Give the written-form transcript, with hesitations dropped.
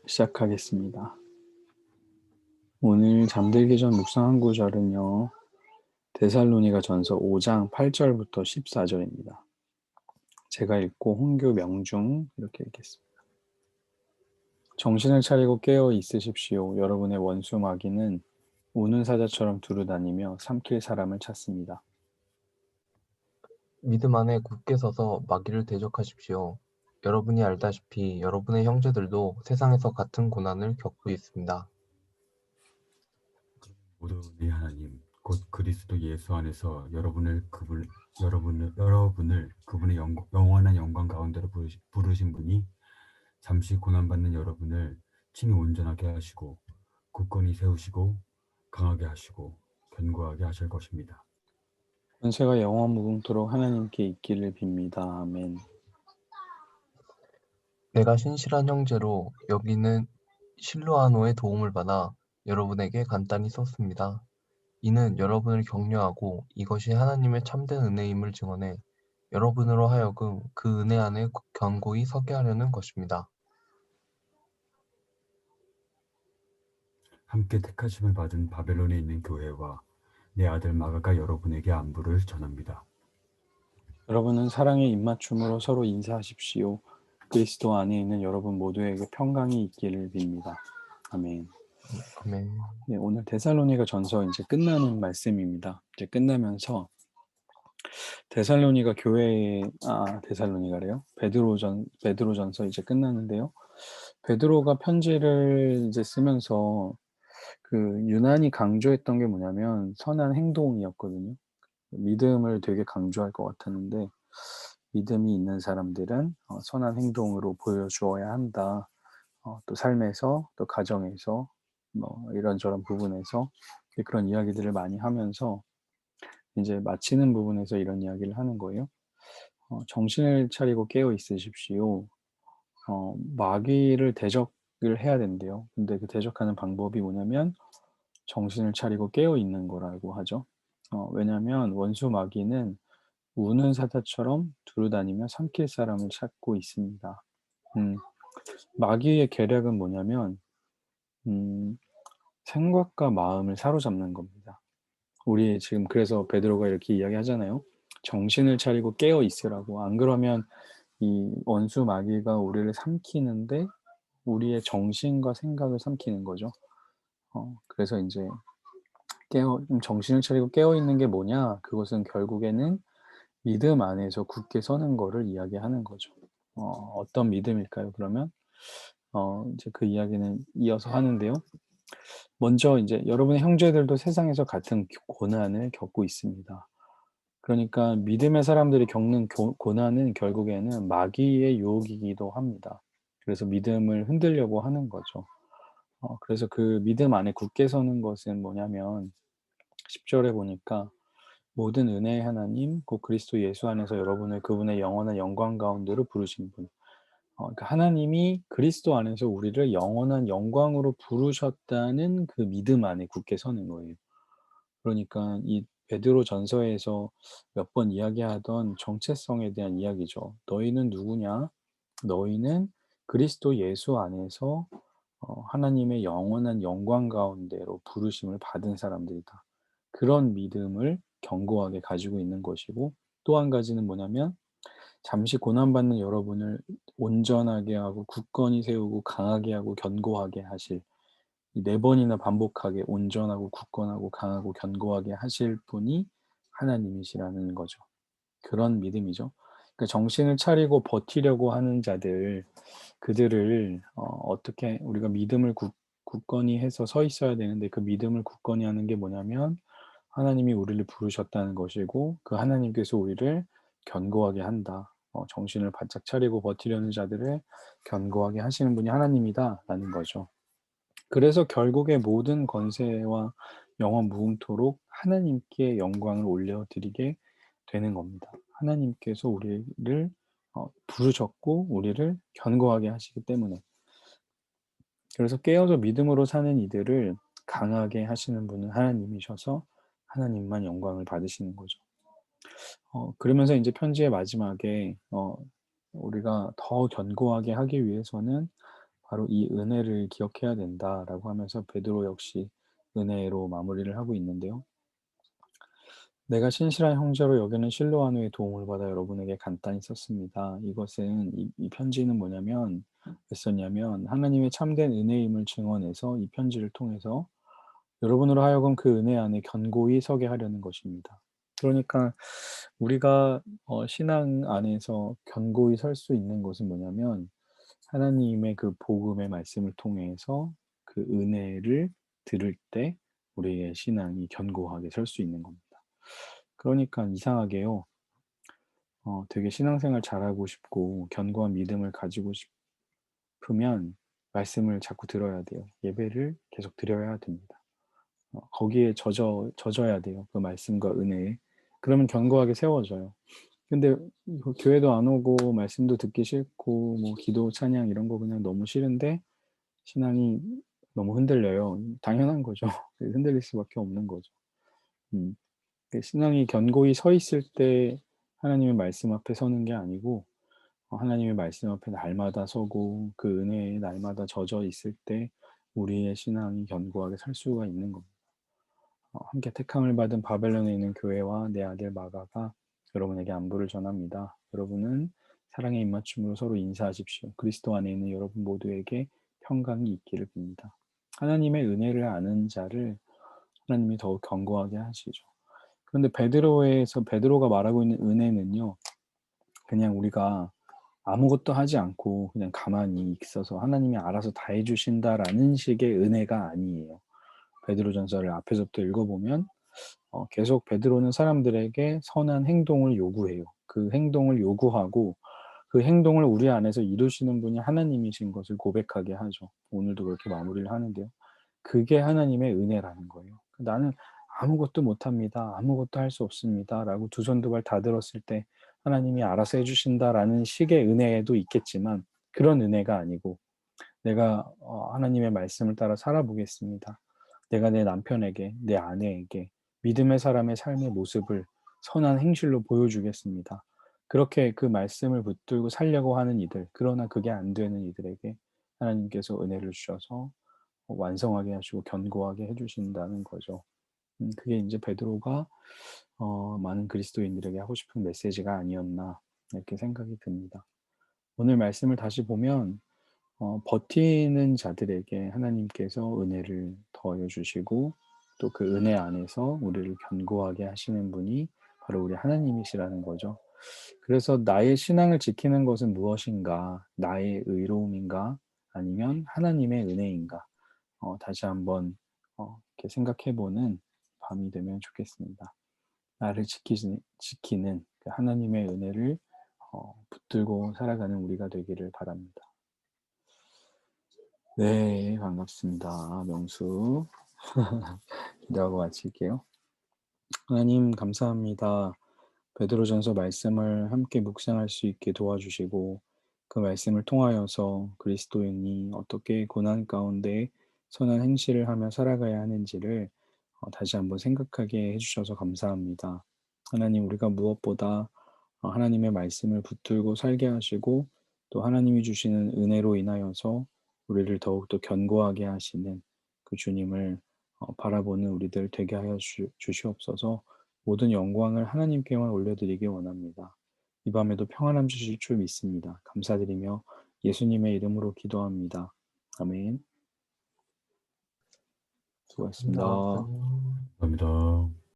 시작하겠습니다. 오늘 잠들기 전 묵상한 구절은요. 데살로니가 전서 5장 8절부터 14절입니다. 제가 읽고 홍규 명중 이렇게 읽겠습니다. 정신을 차리고 깨어 있으십시오. 여러분의 원수 마귀는 우는 사자처럼 두루다니며 삼킬 사람을 찾습니다. 믿음 안에 굳게 서서 마귀를 대적하십시오. 여러분이 알다시피 여러분의 형제들도 세상에서 같은 고난을 겪고 있습니다. 모든 하나님, 곧 그리스도 예수 안에서 여러분을 그분의 영원한 영광 가운데로 부르신 분이 잠시 고난받는 여러분을 친히 온전하게 하시고 굳건히 세우시고 강하게 하시고 견고하게 하실 것입니다. 권세가 영원 무궁토록 하나님께 있기를 빕니다. 아멘. 내가 신실한 형제로 여기는 실로아노의 도움을 받아 여러분에게 간단히 썼습니다. 이는 여러분을 격려하고 이것이 하나님의 참된 은혜임을 증언해 여러분으로 하여금 그 은혜 안에 견고히 서게 하려는 것입니다. 함께 택하심을 받은 바벨론에 있는 교회와 내 아들 마가가 여러분에게 안부를 전합니다. 여러분은 사랑의 입맞춤으로 서로 인사하십시오. 그리스도 안에 있는 여러분 모두에게 평강이 있기를 빕니다. 아멘. 아멘. 네, 오늘 데살로니가 전서 이제 끝나는 말씀입니다. 이제 끝나면서 데살로니가 교회에 데살로니가래요. 베드로전서 이제 끝나는데요. 베드로가 편지를 이제 쓰면서 그 유난히 강조했던 게 뭐냐면 선한 행동이었거든요. 믿음을 되게 강조할 것 같았는데 믿음이 있는 사람들은 선한 행동으로 보여주어야 한다. 또 삶에서 또 가정에서 뭐 이런저런 부분에서 그런 이야기들을 많이 하면서 이제 마치는 부분에서 이런 이야기를 하는 거예요. 정신을 차리고 깨어 있으십시오. 마귀를 대적을 해야 된대요. 근데 그 대적하는 방법이 뭐냐면 정신을 차리고 깨어 있는 거라고 하죠. 왜냐하면 원수 마귀는 우는 사자처럼 두루다니며 삼킬 사람을 찾고 있습니다. 음, 마귀의 계략은 뭐냐면 음, 생각과 마음을 사로잡는 겁니다. 우리 지금 그래서 베드로가 이렇게 이야기하잖아요. 정신을 차리고 깨어 있으라고. 안 그러면 이 원수 마귀가 우리를 삼키는데 우리의 정신과 생각을 삼키는 거죠. 그래서 이제 정신을 차리고 깨어 있는 게 뭐냐? 그것은 결국에는 믿음 안에서 굳게 서는 거를 이야기하는 거죠. 어떤 믿음일까요? 그러면 이제 그 이야기는 이어서 하는데요. 먼저 이제 여러분의 형제들도 세상에서 같은 고난을 겪고 있습니다. 그러니까 믿음의 사람들이 겪는 고난은 결국에는 마귀의 유혹이기도 합니다. 그래서 믿음을 흔들려고 하는 거죠. 그래서 그 믿음 안에 굳게 서는 것은 뭐냐면 10절에 보니까 모든 은혜의 하나님 곧 그리스도 예수 안에서 여러분을 그분의 영원한 영광 가운데로 부르신 분. 그러니까 하나님이 그리스도 안에서 우리를 영원한 영광으로 부르셨다는 그 믿음 안에 굳게 서는 거예요. 그러니까 이 베드로 전서에서 몇 번 이야기하던 정체성에 대한 이야기죠. 너희는 누구냐? 너희는 그리스도 예수 안에서 하나님의 영원한 영광 가운데로 부르심을 받은 사람들이다. 그런 믿음을 견고하게 가지고 있는 것이고 또 한 가지는 뭐냐면 잠시 고난받는 여러분을 온전하게 하고 굳건히 세우고 강하게 하고 견고하게 하실 이 4번이나 반복하게 온전하고 굳건하고 강하고 견고하게 하실 분이 하나님이시라는 거죠. 그런 믿음이죠. 그러니까 정신을 차리고 버티려고 하는 자들 그들을 어떻게 우리가 믿음을 굳건히 해서 서 있어야 되는데 그 믿음을 굳건히 하는 게 뭐냐면 하나님이 우리를 부르셨다는 것이고 그 하나님께서 우리를 견고하게 한다. 정신을 바짝 차리고 버티려는 자들을 견고하게 하시는 분이 하나님이다라는 거죠. 그래서 결국에 모든 권세와 영원 무궁토록 하나님께 영광을 올려드리게 되는 겁니다. 하나님께서 우리를 부르셨고 우리를 견고하게 하시기 때문에 그래서 깨어서 믿음으로 사는 이들을 강하게 하시는 분은 하나님이셔서 하나님만 영광을 받으시는 거죠. 그러면서 이제 편지의 마지막에 우리가 더 견고하게 하기 위해서는 바로 이 은혜를 기억해야 된다라고 하면서 베드로 역시 은혜로 마무리를 하고 있는데요. 내가 신실한 형제로 여기는 실로아노의 도움을 받아 여러분에게 간단히 썼습니다. 이것은 이 편지는 뭐냐면 왜 썼냐면 하나님의 참된 은혜임을 증언해서 이 편지를 통해서 여러분으로 하여금 그 은혜 안에 견고히 서게 하려는 것입니다. 그러니까 우리가 신앙 안에서 견고히 설 수 있는 것은 뭐냐면 하나님의 그 복음의 말씀을 통해서 그 은혜를 들을 때 우리의 신앙이 견고하게 설 수 있는 겁니다. 그러니까 이상하게요. 되게 신앙생활 잘하고 싶고 견고한 믿음을 가지고 싶으면 말씀을 자꾸 들어야 돼요. 예배를 계속 드려야 됩니다. 거기에 젖어야 돼요. 그 말씀과 은혜에. 그러면 견고하게 세워져요. 근데 교회도 안 오고 말씀도 듣기 싫고 뭐 기도 찬양 이런 거 그냥 너무 싫은데 신앙이 너무 흔들려요. 당연한 거죠. 흔들릴 수밖에 없는 거죠. 음. 신앙이 견고히 서 있을 때 하나님의 말씀 앞에 서는 게 아니고 하나님의 말씀 앞에 날마다 서고 그 은혜에 날마다 젖어 있을 때 우리의 신앙이 견고하게 설 수가 있는 겁니다. 함께 택함을 받은 바벨론에 있는 교회와 내 아들 마가가 여러분에게 안부를 전합니다. 여러분은 사랑의 입맞춤으로 서로 인사하십시오. 그리스도 안에 있는 여러분 모두에게 평강이 있기를 빕니다. 하나님의 은혜를 아는 자를 하나님이 더욱 견고하게 하시죠. 그런데 베드로가 말하고 있는 은혜는요. 그냥 우리가 아무것도 하지 않고 그냥 가만히 있어서 하나님이 알아서 다 해주신다라는 식의 은혜가 아니에요. 베드로전서를 앞에서부터 읽어보면 계속 베드로는 사람들에게 선한 행동을 요구해요. 그 행동을 요구하고 그 행동을 우리 안에서 이루시는 분이 하나님이신 것을 고백하게 하죠. 오늘도 그렇게 마무리를 하는데요. 그게 하나님의 은혜라는 거예요. 나는 아무것도 못합니다. 아무것도 할 수 없습니다. 라고 두 손 두 발 다 들었을 때 하나님이 알아서 해주신다라는 식의 은혜도 있겠지만 그런 은혜가 아니고 내가 하나님의 말씀을 따라 살아보겠습니다. 내가 내 남편에게, 내 아내에게 믿음의 사람의 삶의 모습을 선한 행실로 보여주겠습니다. 그렇게 그 말씀을 붙들고 살려고 하는 이들, 그러나 그게 안 되는 이들에게 하나님께서 은혜를 주셔서 완성하게 하시고 견고하게 해주신다는 거죠. 그게 이제 베드로가 많은 그리스도인들에게 하고 싶은 메시지가 아니었나 이렇게 생각이 듭니다. 오늘 말씀을 다시 보면 버티는 자들에게 하나님께서 은혜를 더하여 주시고 또 그 은혜 안에서 우리를 견고하게 하시는 분이 바로 우리 하나님이시라는 거죠. 그래서 나의 신앙을 지키는 것은 무엇인가? 나의 의로움인가? 아니면 하나님의 은혜인가? 다시 한번 이렇게 생각해보는 밤이 되면 좋겠습니다. 나를 지키는 그 하나님의 은혜를 붙들고 살아가는 우리가 되기를 바랍니다. 네, 반갑습니다. 명수. 기도하고 마칠게요. 하나님 감사합니다. 베드로전서 말씀을 함께 묵상할 수 있게 도와주시고 그 말씀을 통하여서 그리스도인이 어떻게 고난 가운데 선한 행실을 하며 살아가야 하는지를 다시 한번 생각하게 해주셔서 감사합니다. 하나님 우리가 무엇보다 하나님의 말씀을 붙들고 살게 하시고 또 하나님이 주시는 은혜로 인하여서 우리를 더욱더 견고하게 하시는 그 주님을 바라보는 우리들 되게 하여 주시옵소서. 모든 영광을 하나님께만 올려드리기 원합니다. 이 밤에도 평안함 주실 줄 믿습니다. 감사드리며 예수님의 이름으로 기도합니다. 아멘. 수고하셨습니다. 감사합니다. 감사합니다.